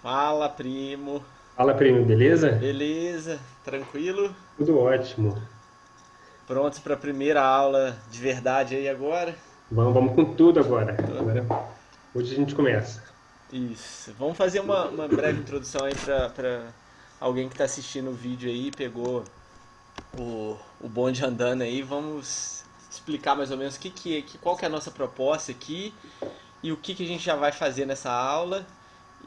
Fala, primo. Fala, primo, beleza? Beleza? Tranquilo? Tudo ótimo. Prontos para a primeira aula de verdade aí agora? Vamos com tudo agora. Tô- Hoje a gente começa. Isso. Vamos fazer uma breve introdução aí para alguém que está assistindo o vídeo aí, pegou o bonde andando aí. Vamos explicar mais ou menos qual que é a nossa proposta aqui e o que a gente já vai fazer nessa aula.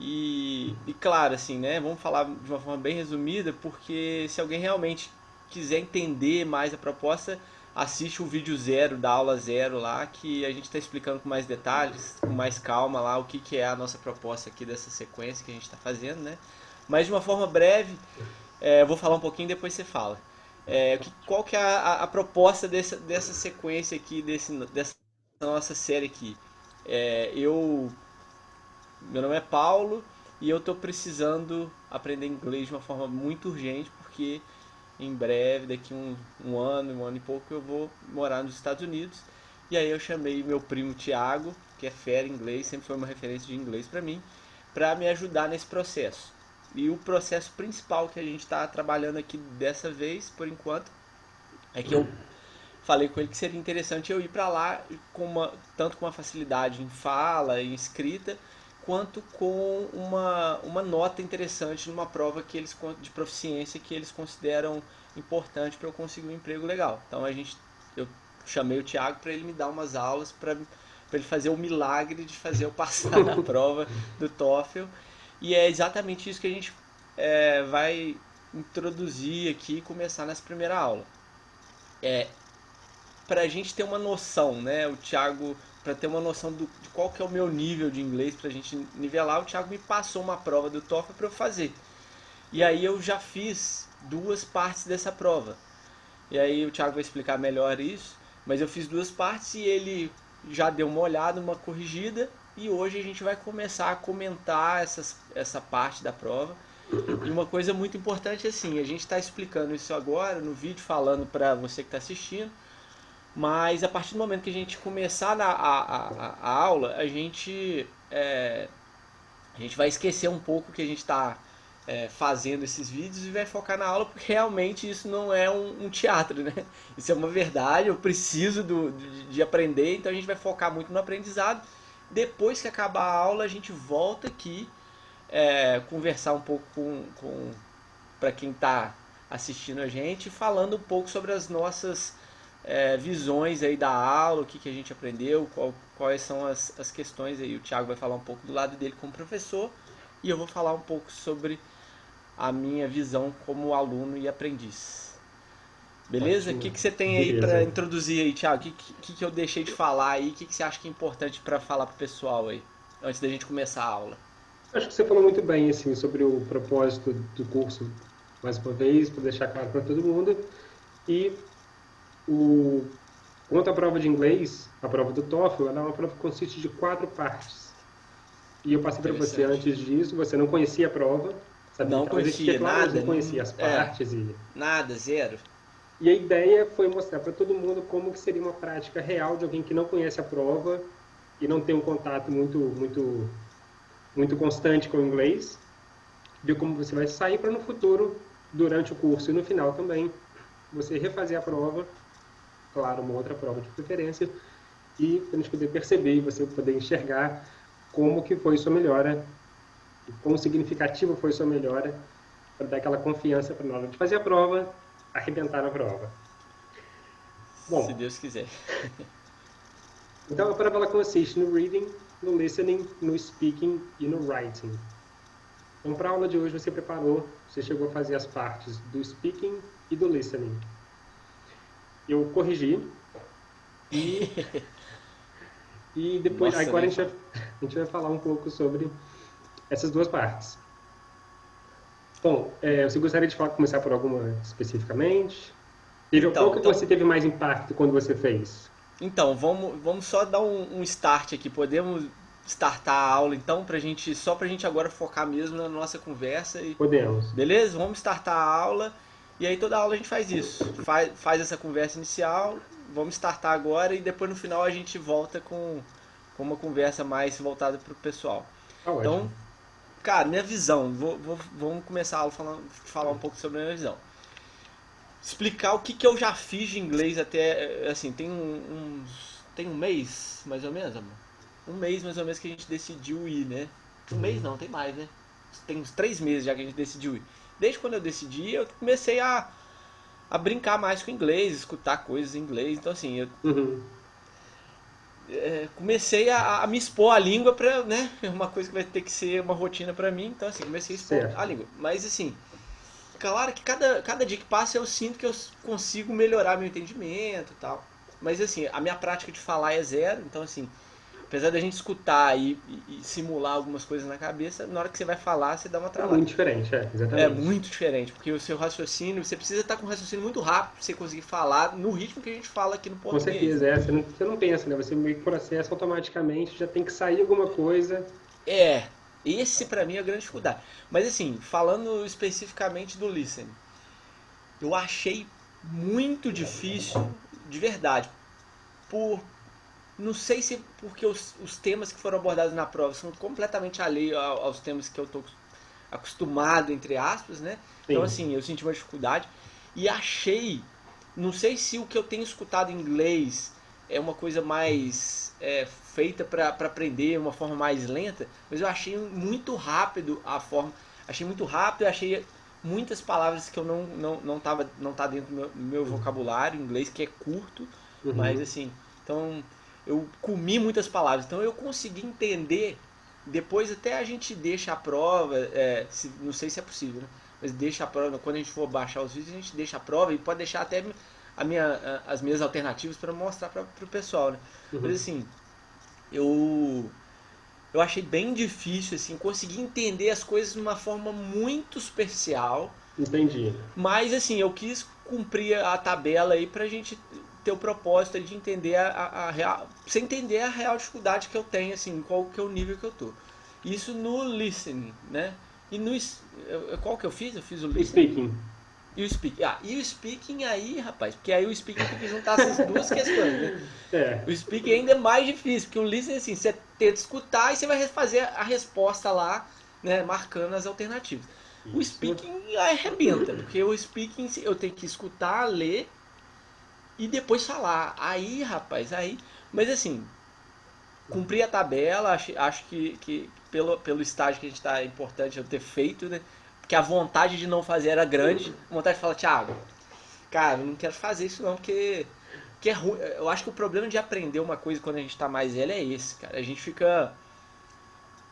E claro, assim, né? Vamos falar de uma forma bem resumida, porque se alguém realmente quiser entender mais a proposta, assiste o vídeo zero da aula zero lá, que a gente está explicando com mais detalhes, com mais calma lá, o que é a nossa proposta aqui dessa sequência que a gente está fazendo, né? Mas de uma forma breve, eu vou falar um pouquinho, depois você fala. Qual que é a proposta dessa sequência aqui, dessa nossa série aqui? Meu nome é Paulo e eu estou precisando aprender inglês de uma forma muito urgente porque em breve, daqui um ano e pouco, eu vou morar nos Estados Unidos. E aí eu chamei meu primo Tiago, que é fera em inglês, sempre foi uma referência de inglês para mim, para me ajudar nesse processo. E o processo principal que a gente está trabalhando aqui dessa vez, por enquanto, é que eu falei com ele que seria interessante eu ir para lá tanto com uma facilidade em fala, em escrita, quanto com uma nota interessante numa prova de proficiência que eles consideram importante para eu conseguir um emprego legal. Então eu chamei o Thiago para ele me dar umas aulas para ele fazer o milagre de fazer eu passar na prova do TOEFL. E é exatamente isso que a gente vai introduzir aqui e começar nessa primeira aula. Para a gente ter uma noção, né? O Thiago, para ter uma noção de qual que é o meu nível de inglês, para a gente nivelar, o Thiago me passou uma prova do TOEFL para eu fazer. E aí eu já fiz duas partes dessa prova. E aí o Thiago vai explicar melhor isso, mas eu fiz duas partes e ele já deu uma olhada, uma corrigida, e hoje a gente vai começar a comentar essa parte da prova. E uma coisa muito importante é assim, a gente está explicando isso agora no vídeo, falando para você que está assistindo, mas a partir do momento que a gente começar a aula, a gente vai esquecer um pouco que a gente está fazendo esses vídeos e vai focar na aula, porque realmente isso não é um teatro, né? Isso é uma verdade, eu preciso de aprender, então a gente vai focar muito no aprendizado. Depois que acabar a aula, a gente volta aqui conversar um pouco com para quem está assistindo a gente, falando um pouco sobre as nossas visões aí da aula, o que a gente aprendeu, quais são as questões aí. O Thiago vai falar um pouco do lado dele como professor e eu vou falar um pouco sobre a minha visão como aluno e aprendiz. Beleza? O Ótimo. que você tem aí para Beleza. introduzir aí, Thiago? O que eu deixei de falar aí? O que você acha que é importante para falar pro pessoal aí, antes da gente começar a aula? Acho que você falou muito bem assim, sobre o propósito do curso, mais uma vez, para deixar claro para todo mundo. E o, quanto à prova de inglês, a prova do TOEFL, ela é uma prova que consiste de 4 partes. E eu passei para você Interessante. antes disso, você não conhecia a prova, sabia Não que ela existia, conhecia claro, mas nada, não conhecia as partes nada, zero. e a ideia foi mostrar para todo mundo como que seria uma prática real de alguém que não conhece a prova e não tem um contato muito constante com o inglês, ver como você vai sair para no futuro, durante o curso e no final também, você refazer a prova, claro, uma outra prova de preferência, e para a gente poder perceber e você poder enxergar como que foi sua melhora, como significativo foi sua melhora, para dar aquela confiança para na hora de fazer a prova, arrebentar na prova. Se Bom, Deus quiser. então, a prova ela consiste no reading, no listening, no speaking e no writing. Então, para a aula de hoje, você preparou, você chegou a fazer as partes do speaking e do listening. Eu corrigi e, e depois, Nossa, agora nem fala. a gente vai falar um pouco sobre essas duas partes. Bom, você gostaria de começar por alguma especificamente? Qual Então, que então, você teve mais impacto quando você fez? vamos só dar um start aqui. Podemos startar a aula então só pra gente agora focar mesmo na nossa conversa e Podemos. beleza? Vamos startar a aula e aí toda aula a gente faz isso. Faz essa conversa inicial, vamos startar agora e depois no final a gente volta com uma conversa mais voltada pro pessoal. Tá Então, ótimo. Cara, minha visão. Vamos começar a falar um pouco sobre a minha visão. Explicar o que, que eu já fiz de inglês até, assim, tem um mês, mais ou menos, amor? Um mês, mais ou menos, que a gente decidiu ir, né? Um mês não, tem mais, né? Tem uns 3 meses já que a gente decidiu ir. Desde quando eu decidi, eu comecei a brincar mais com inglês, escutar coisas em inglês. Então, assim, eu Uhum. comecei a me expor a língua pra, né? É uma coisa que vai ter que ser uma rotina pra mim. Então, assim, comecei a expor a Certo. língua. Mas, assim, claro que cada dia que passa eu sinto que eu consigo melhorar meu entendimento e tal. Mas, assim, a minha prática de falar é zero. Então, assim, apesar da gente escutar e simular algumas coisas na cabeça, na hora que você vai falar, você dá uma É travada. muito diferente, É exatamente. muito diferente, porque o seu raciocínio, você precisa estar com um raciocínio muito rápido para você conseguir falar no ritmo que a gente fala aqui no Com português. certeza, você não pensa, né? Você meio que processa automaticamente, já tem que sair alguma coisa. É, esse pra mim é a grande dificuldade. Mas assim, falando especificamente do listening, eu achei muito difícil, de verdade, por não sei se porque os temas que foram abordados na prova são completamente alheios aos temas que eu estou acostumado, entre aspas, né? Então, Sim, assim, eu senti uma dificuldade e achei, não sei se o que eu tenho escutado em inglês é uma coisa mais feita para aprender, uma forma mais lenta, mas eu achei muito rápido a forma, achei muito rápido, achei muitas palavras que eu não tá dentro do meu vocabulário em inglês, que é curto, mas uhum. assim, então eu comi muitas palavras, então eu consegui entender. Depois até a gente deixa a prova, não sei se é possível, né? Mas deixa a prova, quando a gente for baixar os vídeos, a gente deixa a prova e pode deixar até as minhas alternativas para mostrar para o pessoal, né? Mas Uhum. assim, eu, eu achei bem difícil, assim, conseguir entender as coisas de uma forma muito superficial, Entendi. mas assim, eu quis cumprir a tabela aí pra gente ter o propósito de entender a real. Você entender a real dificuldade que eu tenho, assim, qual que é o nível que eu tô. Isso no listening, né? E no. Qual que eu fiz? Eu fiz o listening Speaking. e o speaking. Ah, e o speaking aí, rapaz, porque aí o speaking tem que juntar essas duas questões, né? É, O speaking ainda é mais difícil, porque o listening, assim, você tenta escutar e você vai fazer a resposta lá, né, marcando as alternativas. O isso. speaking arrebenta, porque o speaking eu tenho que escutar, ler e depois falar. Aí, rapaz, aí. Mas assim, cumpri a tabela, acho que pelo estágio que a gente está é importante eu ter feito, né? Porque a vontade de não fazer era grande. A vontade de falar, Thiago, cara, eu não quero fazer isso não, porque é ruim. Eu acho que o problema de aprender uma coisa quando a gente está mais velho é esse, cara. A gente fica.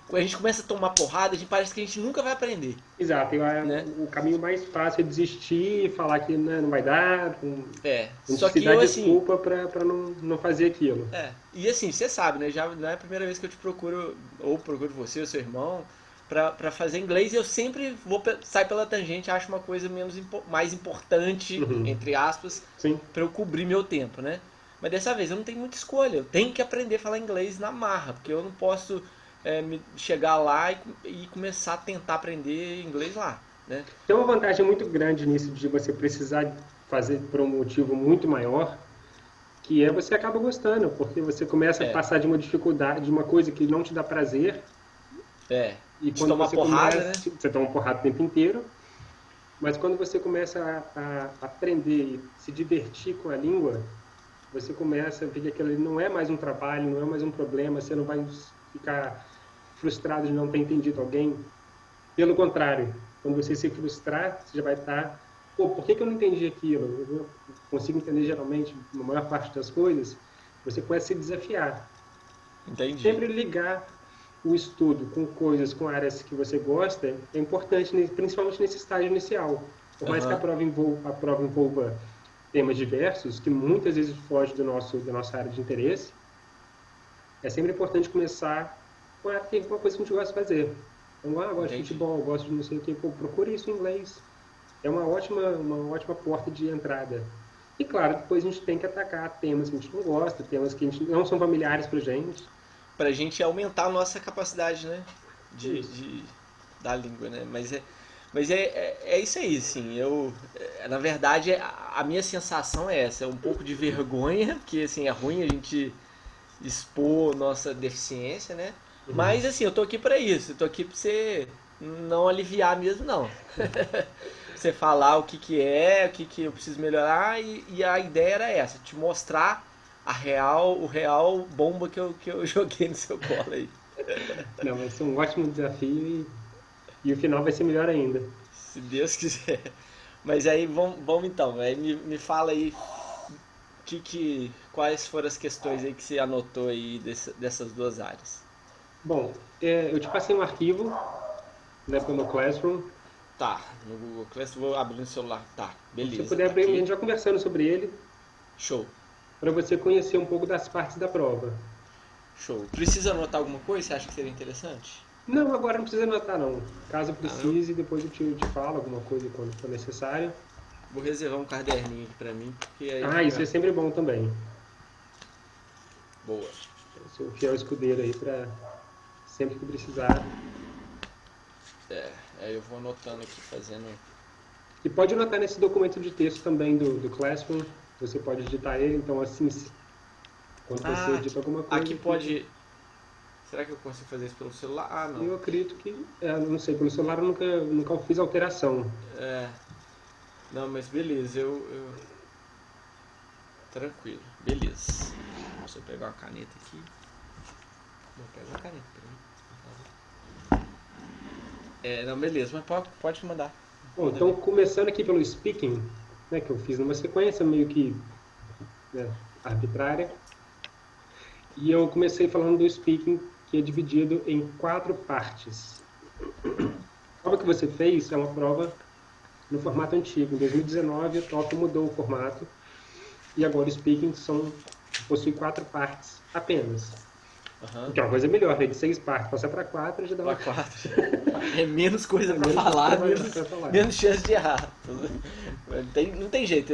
Quando a gente começa a tomar porrada, a gente parece que a gente nunca vai aprender, Exato. né? O caminho mais fácil é desistir, falar que né, não vai dar, a gente Só se que dá eu assim, desculpa para não fazer aquilo. E assim, você sabe, né? Já não é a primeira vez que eu te procuro, ou procuro você, ou seu irmão, pra fazer inglês, e eu sempre sair pela tangente, acho uma coisa mais importante, Uhum. entre aspas, Sim, pra eu cobrir meu tempo, né? Mas dessa vez eu não tenho muita escolha, eu tenho que aprender a falar inglês na marra, porque eu não posso chegar lá e começar a tentar aprender inglês lá, né? tem uma vantagem muito grande nisso de você precisar fazer por um motivo muito maior, que é você acaba gostando, porque você começa a É, passar de uma dificuldade, de uma coisa que não te dá prazer, e de quando tomar você porrada, né? começa, você toma porrada o tempo inteiro, mas quando você começa a aprender e se divertir com a língua, você começa a ver que aquilo ali não é mais um trabalho, não é mais um problema, você não vai ficar frustrado de não ter entendido alguém. Pelo contrário, quando você se frustrar, você já vai estar, pô, por que que eu não entendi aquilo? Eu consigo entender geralmente a maior parte das coisas. Você começa a se desafiar. Entendi. Sempre ligar o estudo com coisas, com áreas que você gosta, é importante, principalmente nesse estágio inicial. Por mais que Aham. a prova envolva temas diversos, que muitas vezes fogem da nossa área de interesse, é sempre importante começar com uma coisa que a gente gosta de fazer. Então, eu gosto de Entendi. futebol, eu gosto de não sei o que, pô, procure isso em inglês. É uma ótima porta de entrada. E claro, depois a gente tem que atacar temas que a gente não gosta, temas que a gente não são familiares pra gente. Pra gente aumentar a nossa capacidade, né? Isso. Da língua, né? Mas é isso aí, assim. Na verdade, a minha sensação é essa: é um pouco de vergonha, porque assim, é ruim a gente expor nossa deficiência, né? Uhum. Mas assim, eu tô aqui pra isso, eu tô aqui pra você não aliviar mesmo, não. Você falar o que que é, o que que eu preciso melhorar e a ideia era essa, te mostrar o real bomba que eu joguei no seu colo aí. Não, vai ser um ótimo desafio e o final vai ser melhor ainda. Se Deus quiser. Mas aí vamos então, aí me fala aí quais foram as questões aí que você anotou aí dessas duas áreas. Bom, eu te passei um arquivo, né, pelo Classroom. Tá, no Google Classroom, vou abrir no celular. Tá, Se você beleza, puder tá abrir, a aqui. gente vai conversando sobre ele, Show, para você conhecer um pouco das partes da prova. show. Precisa anotar alguma coisa? Você acha que seria interessante? Não, agora não precisa anotar não. Caso Ah, não. precise, depois eu te falo alguma coisa quando for necessário. Vou reservar um caderninho aqui pra mim, porque aí Ah, isso é fica sempre bom também. boa. Eu sou o fiel escudeiro aí para sempre que precisar. Aí eu vou anotando aqui, fazendo. E pode anotar nesse documento de texto também do Classroom. Você pode editar ele, então assim, quando você Ah, edita alguma aqui coisa, fica. pode. Será que eu consigo fazer isso pelo celular? Ah, não. Eu acredito que, não sei, pelo celular eu nunca fiz alteração. É. Não, mas beleza, tranquilo, beleza. Deixa eu pegar uma caneta aqui. Vou pegar uma caneta pra mim. Não, beleza, mas pode mandar. Bom, Manda então ver. começando aqui pelo speaking, né, que eu fiz numa sequência meio que, né, arbitrária, e eu comecei falando do speaking, que é dividido em 4 partes. A prova que você fez é uma prova no formato antigo. Em 2019, o TOEFL mudou o formato, e agora o speaking possui 4 partes apenas. Aham. Que é uma coisa melhor, né? De 6 partes, passar para 4 já dá Pra uma... quatro. É menos coisa pra menos falar, pra falar. menos chance de errar. Não tem jeito.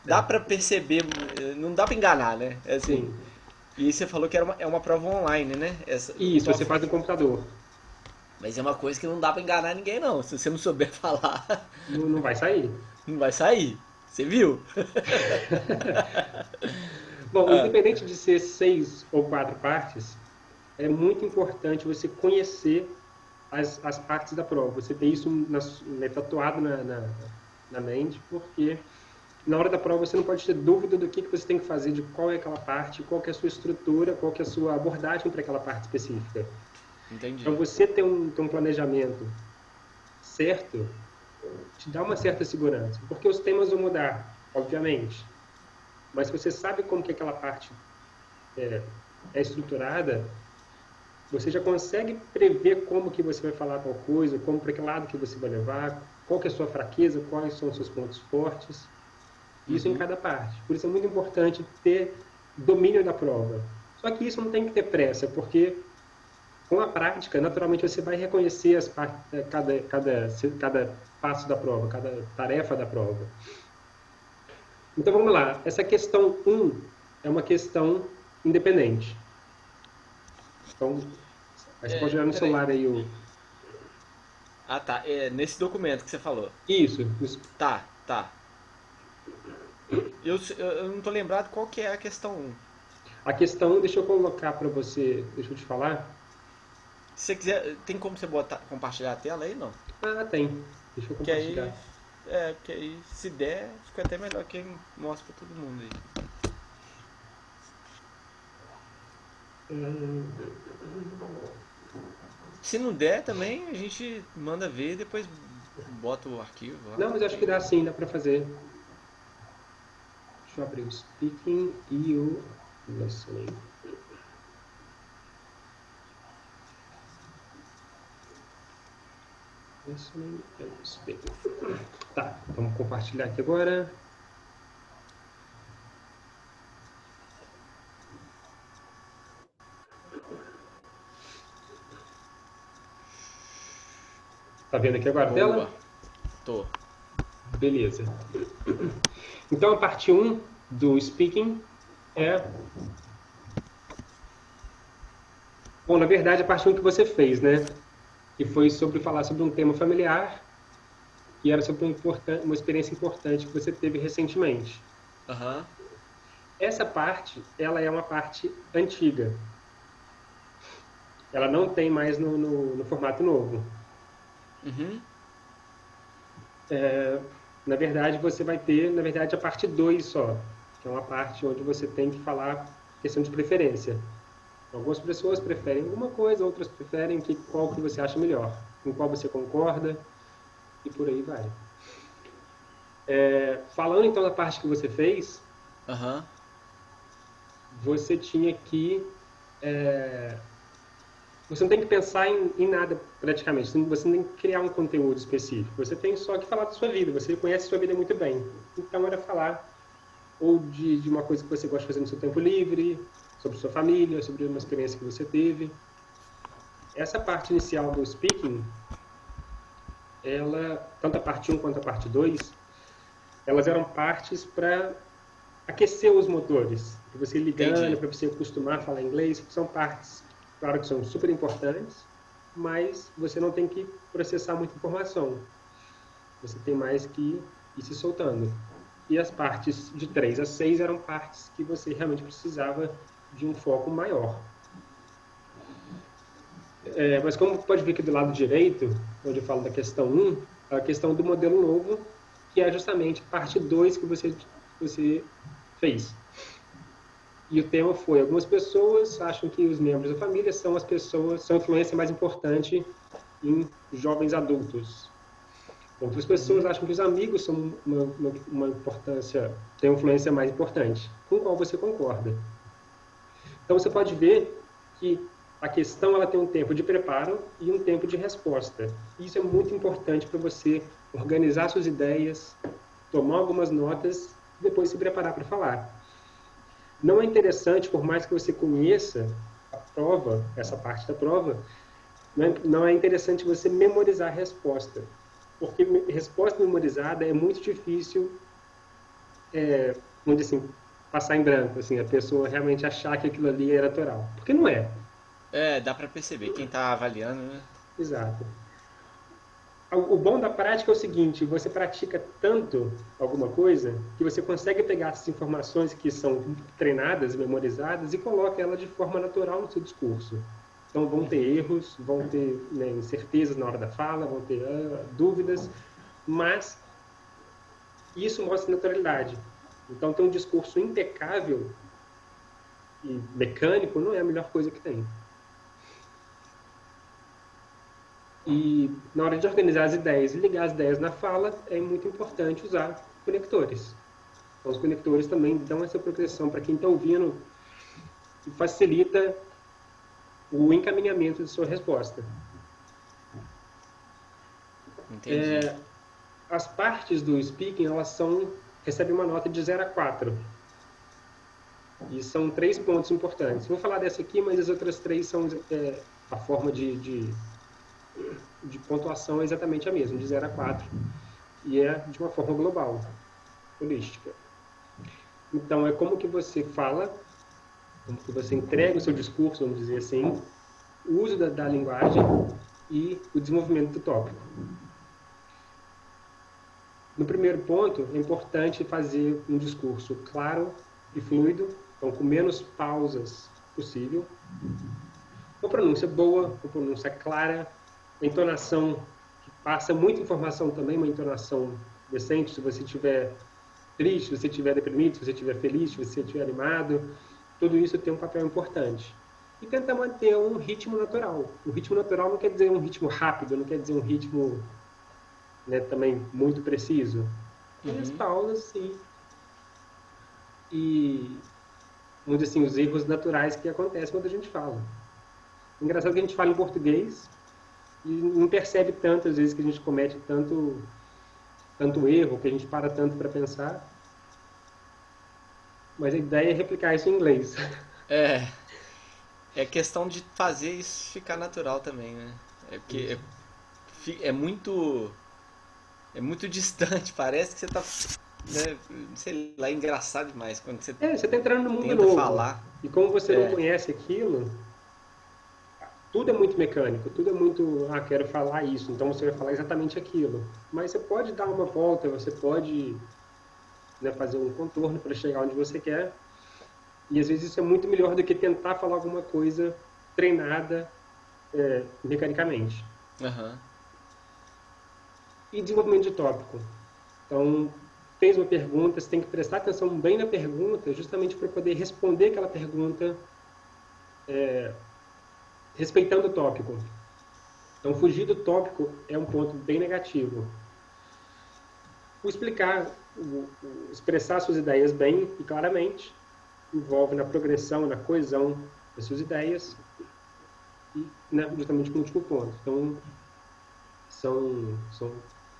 Dá pra perceber, não dá pra enganar, né? É assim. Sim. E você falou que é uma prova online, né? O Isso, você TOEFL. faz no computador. Mas é uma coisa que não dá pra enganar ninguém, não. Se você não souber falar, Não, não vai sair. não vai sair. Você viu? Bom, Ah, independente de ser 6 ou 4 partes, é muito importante você conhecer as partes da prova. Você ter isso tatuado na mente, porque na hora da prova você não pode ter dúvida do que você tem que fazer, de qual é aquela parte, qual que é a sua estrutura, qual que é a sua abordagem para aquela parte específica. Então, entendi. você ter um planejamento certo te dá uma certa segurança, porque os temas vão mudar, obviamente. Mas se você sabe como que aquela parte é estruturada, você já consegue prever como que você vai falar tal coisa, como para que lado que você vai levar, qual que é a sua fraqueza, quais são os seus pontos fortes. Isso em Uhum. cada parte. Por isso é muito importante ter domínio da prova. Só que isso não tem que ter pressa, porque com a prática, naturalmente você vai reconhecer cada passo da prova, cada tarefa da prova. Então vamos lá. Essa questão 1 é uma questão independente. Então, aí você pode olhar no Peraí. celular aí o. Ah, tá. É nesse documento que você falou. Isso. Tá, tá. Eu não tô lembrado qual que é a questão 1. A questão, deixa eu colocar para você, deixa eu te falar. Se você quiser, tem como você compartilhar a tela aí, não? Ah, tem. Deixa eu Que aí, compartilhar. porque aí se der, fica até melhor que mostra pra todo mundo aí. Hum, Se não der também, a gente manda ver e depois bota o arquivo lá. Não, mas acho que dá sim, dá para fazer. Deixa eu abrir o speaking e o listening. Listening and speaking. Tá, vamos compartilhar aqui agora. Tá vendo aqui agora a Boa. tela? Tô. Beleza. Então a parte 1 do speaking é. Bom, na verdade, a parte 1 que você fez, né? Que foi sobre falar sobre um tema familiar, que era sobre uma experiência importante que você teve recentemente. Aham. Essa parte, ela é uma parte antiga. Ela não tem mais no formato novo. Uhum. Na verdade, você vai ter, a parte 2 só, que é uma parte onde você tem que falar questão de preferência. Algumas pessoas preferem alguma coisa, outras preferem qual que você acha melhor, com qual você concorda, e por aí vai. Falando então da parte que você fez, Aham. você tinha que... você não tem que pensar em nada praticamente, você não tem que criar um conteúdo específico, você tem só que falar da sua vida, você conhece a sua vida muito bem. Então era falar ou de uma coisa que você gosta de fazer no seu tempo livre, sobre sua família, sobre uma experiência que você teve. Essa parte inicial do speaking, ela, tanto a parte 1 quanto a parte 2, elas eram partes para aquecer os motores, para você ir ligando, Entendi. para você acostumar a falar inglês. São partes, claro que são super importantes, mas você não tem que processar muita informação. Você tem mais que ir se soltando. E as partes de 3 a 6 eram partes que você realmente precisava de um foco maior. Mas como pode ver aqui do lado direito, onde eu falo da questão 1, a questão do modelo novo, que é justamente a parte 2 que você fez. E o tema foi: algumas pessoas acham que os membros da família são a influência mais importante em jovens adultos. Outras pessoas acham que os amigos são uma importância, têm uma influência mais importante. Com qual você concorda? Então você pode ver que a questão ela tem um tempo de preparo e um tempo de resposta. Isso é muito importante para você organizar suas ideias, tomar algumas notas e depois se preparar para falar. Não é interessante, por mais que você conheça a prova, essa parte da prova, não é interessante você memorizar a resposta, porque resposta memorizada é muito difícil, vamos dizer assim, passar em branco, assim, a pessoa realmente achar que aquilo ali é natural, porque não é. Dá pra perceber quem tá avaliando, né? Exato. O bom da prática é o seguinte: você pratica tanto alguma coisa que você consegue pegar essas informações que são treinadas, memorizadas e coloca ela de forma natural no seu discurso. Então vão ter erros, vão ter, né, incertezas na hora da fala, vão ter dúvidas, mas isso mostra naturalidade. Então ter um discurso impecável e mecânico não é a melhor coisa que tem. E na hora de organizar as ideias e ligar as ideias na fala, é muito importante usar conectores. Então, os conectores também dão essa proteção para quem está ouvindo e facilita o encaminhamento de sua resposta. Entendi. As partes do speaking, recebem uma nota de 0 a 4. E são 3 pontos importantes. Vou falar dessa aqui, mas as outras 3 são a forma de pontuação é exatamente a mesma, de 0 a 4. E é de uma forma global, holística. Então, é como que você fala, como que você entrega o seu discurso, vamos dizer assim, o uso da linguagem e o desenvolvimento do tópico. No primeiro ponto, é importante fazer um discurso claro e fluido, então com menos pausas possível. Uma pronúncia boa, uma pronúncia clara, a entonação que passa muita informação também, uma entonação decente. Se você estiver triste, se você estiver deprimido, se você estiver feliz, se você estiver animado, tudo isso tem um papel importante. E tentar manter um ritmo natural. O ritmo natural não quer dizer um ritmo rápido, não quer dizer um ritmo, né, também muito preciso. Tem as pausas e, vamos dizer assim, os erros naturais que acontecem quando a gente fala. Engraçado que a gente fala em português e não percebe tanto, às vezes, que a gente comete tanto erro, que a gente para tanto para pensar. Mas a ideia é replicar isso em inglês. É questão de fazer isso ficar natural também, né? É porque é muito. É muito distante, parece que você tá. Né, sei lá, é engraçado demais quando você Você está entrando no mundo tenta novo. falar. E como você não É, conhece aquilo, tudo é muito mecânico, tudo é muito, quero falar isso, então você vai falar exatamente aquilo. Mas você pode dar uma volta, você pode, né, fazer um contorno para chegar onde você quer. E às vezes isso é muito melhor do que tentar falar alguma coisa treinada mecanicamente. aham. E desenvolvimento de tópico. Então, fez uma pergunta, você tem que prestar atenção bem na pergunta, justamente para poder responder aquela pergunta respeitando o tópico. Então, fugir do tópico é um ponto bem negativo. O explicar, expressar suas ideias bem e claramente, envolve na progressão, na coesão das suas ideias e, né, justamente com o último ponto. Então, são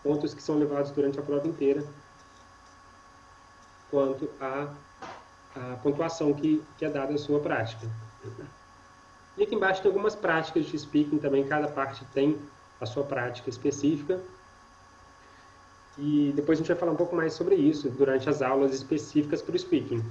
pontos que são levados durante a prova inteira quanto à pontuação que é dada à sua prática. E aqui embaixo tem algumas práticas de speaking também, cada parte tem a sua prática específica. E depois a gente vai falar um pouco mais sobre isso durante as aulas específicas para o speaking.